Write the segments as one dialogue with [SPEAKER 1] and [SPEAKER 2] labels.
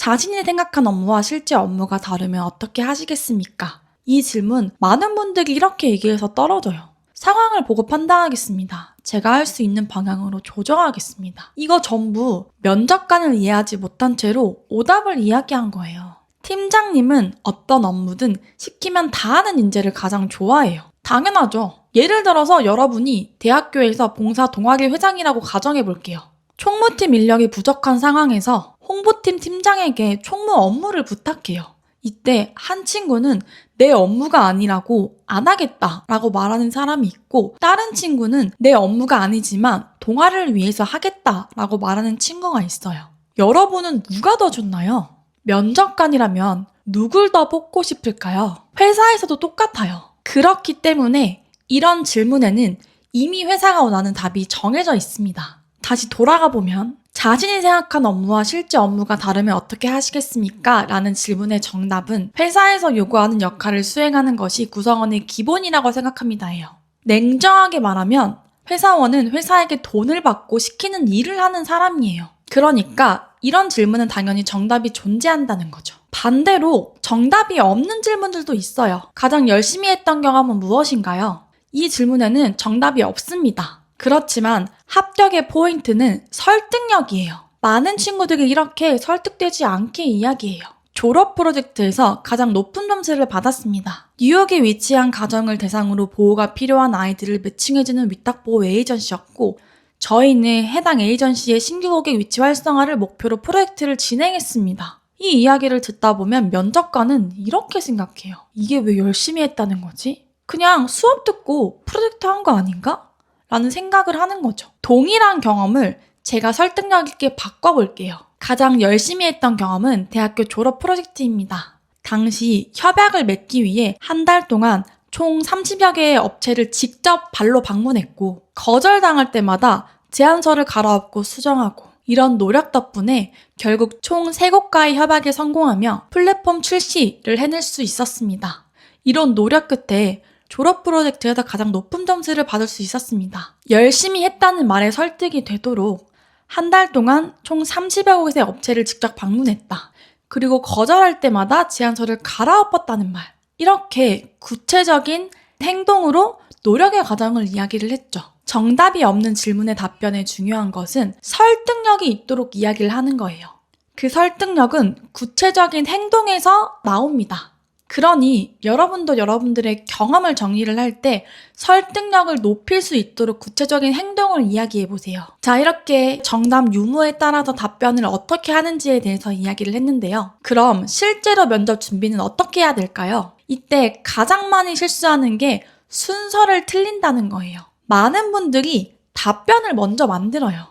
[SPEAKER 1] 자신이 생각한 업무와 실제 업무가 다르면 어떻게 하시겠습니까? 이 질문 많은 분들이 이렇게 얘기해서 떨어져요. 상황을 보고 판단하겠습니다. 제가 할 수 있는 방향으로 조정하겠습니다. 이거 전부 면접관을 이해하지 못한 채로 오답을 이야기한 거예요. 팀장님은 어떤 업무든 시키면 다 하는 인재를 가장 좋아해요. 당연하죠. 예를 들어서 여러분이 대학교에서 봉사 동아리 회장이라고 가정해 볼게요. 총무팀 인력이 부족한 상황에서 홍보팀 팀장에게 총무 업무를 부탁해요. 이때 한 친구는 내 업무가 아니라고 안 하겠다라고 말하는 사람이 있고, 다른 친구는 내 업무가 아니지만 동아리를 위해서 하겠다라고 말하는 친구가 있어요. 여러분은 누가 더 좋나요? 면접관이라면 누굴 더 뽑고 싶을까요? 회사에서도 똑같아요. 그렇기 때문에 이런 질문에는 이미 회사가 원하는 답이 정해져 있습니다. 다시 돌아가 보면 자신이 생각한 업무와 실제 업무가 다르면 어떻게 하시겠습니까? 라는 질문의 정답은 회사에서 요구하는 역할을 수행하는 것이 구성원의 기본이라고 생각합니다예요. 냉정하게 말하면 회사원은 회사에게 돈을 받고 시키는 일을 하는 사람이에요. 그러니까 이런 질문은 당연히 정답이 존재한다는 거죠. 반대로 정답이 없는 질문들도 있어요. 가장 열심히 했던 경험은 무엇인가요? 이 질문에는 정답이 없습니다. 그렇지만 합격의 포인트는 설득력이에요. 많은 친구들이 이렇게 설득되지 않게 이야기해요. 졸업 프로젝트에서 가장 높은 점수를 받았습니다. 뉴욕에 위치한 가정을 대상으로 보호가 필요한 아이들을 매칭해주는 위탁보호 에이전시였고, 저희는 해당 에이전시의 신규 고객 위치 활성화를 목표로 프로젝트를 진행했습니다. 이 이야기를 듣다 보면 면접관은 이렇게 생각해요. 이게 왜 열심히 했다는 거지? 그냥 수업 듣고 프로젝트 한 거 아닌가? 라는 생각을 하는 거죠. 동일한 경험을 제가 설득력 있게 바꿔볼게요. 가장 열심히 했던 경험은 대학교 졸업 프로젝트입니다. 당시 협약을 맺기 위해 한 달 동안 총 30여 개의 업체를 직접 발로 방문했고, 거절당할 때마다 제안서를 갈아엎고 수정하고, 이런 노력 덕분에 결국 총 3곳과의 협약에 성공하며 플랫폼 출시를 해낼 수 있었습니다. 이런 노력 끝에 졸업 프로젝트에서 가장 높은 점수를 받을 수 있었습니다. 열심히 했다는 말에 설득이 되도록 한 달 동안 총 30여 곳의 업체를 직접 방문했다. 그리고 거절할 때마다 제안서를 갈아엎었다는 말. 이렇게 구체적인 행동으로 노력의 과정을 이야기를 했죠. 정답이 없는 질문의 답변에 중요한 것은 설득력이 있도록 이야기를 하는 거예요. 그 설득력은 구체적인 행동에서 나옵니다. 그러니 여러분도 여러분들의 경험을 정리를 할 때 설득력을 높일 수 있도록 구체적인 행동을 이야기해보세요. 자, 이렇게 정답 유무에 따라서 답변을 어떻게 하는지에 대해서 이야기를 했는데요. 그럼 실제로 면접 준비는 어떻게 해야 될까요? 이때 가장 많이 실수하는 게 순서를 틀린다는 거예요. 많은 분들이 답변을 먼저 만들어요.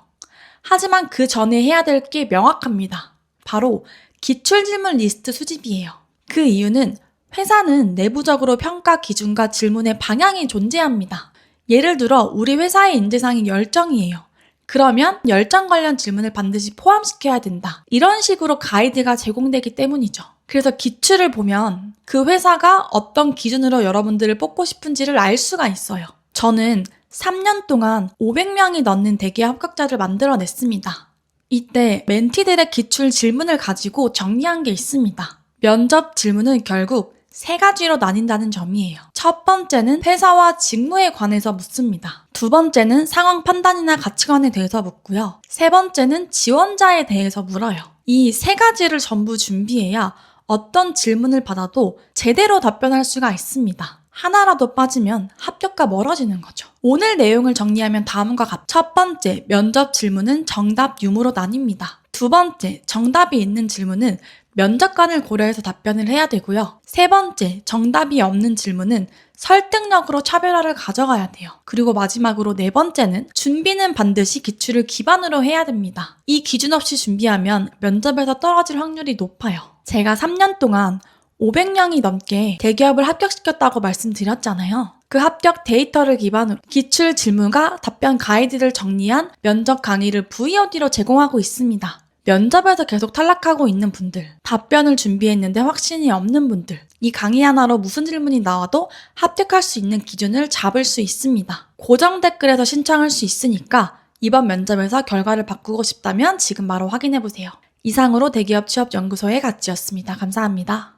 [SPEAKER 1] 하지만 그 전에 해야 될 게 명확합니다. 바로 기출질문 리스트 수집이에요. 그 이유는 회사는 내부적으로 평가 기준과 질문의 방향이 존재합니다. 예를 들어 우리 회사의 인재상이 열정이에요. 그러면 열정 관련 질문을 반드시 포함시켜야 된다. 이런 식으로 가이드가 제공되기 때문이죠. 그래서 기출을 보면 그 회사가 어떤 기준으로 여러분들을 뽑고 싶은지를 알 수가 있어요. 저는 3년 동안 500명이 넘는 대기업 합격자를 만들어냈습니다. 이때 멘티들의 기출 질문을 가지고 정리한 게 있습니다. 면접 질문은 결국 3가지로 나뉜다는 점이에요. 첫 번째는 회사와 직무에 관해서 묻습니다. 두 번째는 상황 판단이나 가치관에 대해서 묻고요. 세 번째는 지원자에 대해서 물어요. 이 3가지를 전부 준비해야 어떤 질문을 받아도 제대로 답변할 수가 있습니다. 하나라도 빠지면 합격과 멀어지는 거죠. 오늘 내용을 정리하면 다음과 같아요. 첫 번째, 면접 질문은 정답 유무로 나뉩니다. 두 번째, 정답이 있는 질문은 면접관을 고려해서 답변을 해야 되고요. 세 번째, 정답이 없는 질문은 설득력으로 차별화를 가져가야 돼요. 그리고 마지막으로 네 번째는 준비는 반드시 기출을 기반으로 해야 됩니다. 이 기준 없이 준비하면 면접에서 떨어질 확률이 높아요. 제가 3년 동안 500명이 넘게 대기업을 합격시켰다고 말씀드렸잖아요. 그 합격 데이터를 기반으로 기출 질문과 답변 가이드를 정리한 면접 강의를 VOD로 제공하고 있습니다. 면접에서 계속 탈락하고 있는 분들, 답변을 준비했는데 확신이 없는 분들, 이 강의 하나로 무슨 질문이 나와도 합격할 수 있는 기준을 잡을 수 있습니다. 고정 댓글에서 신청할 수 있으니까 이번 면접에서 결과를 바꾸고 싶다면 지금 바로 확인해보세요. 이상으로 대기업 취업연구소의 가치였습니다. 감사합니다.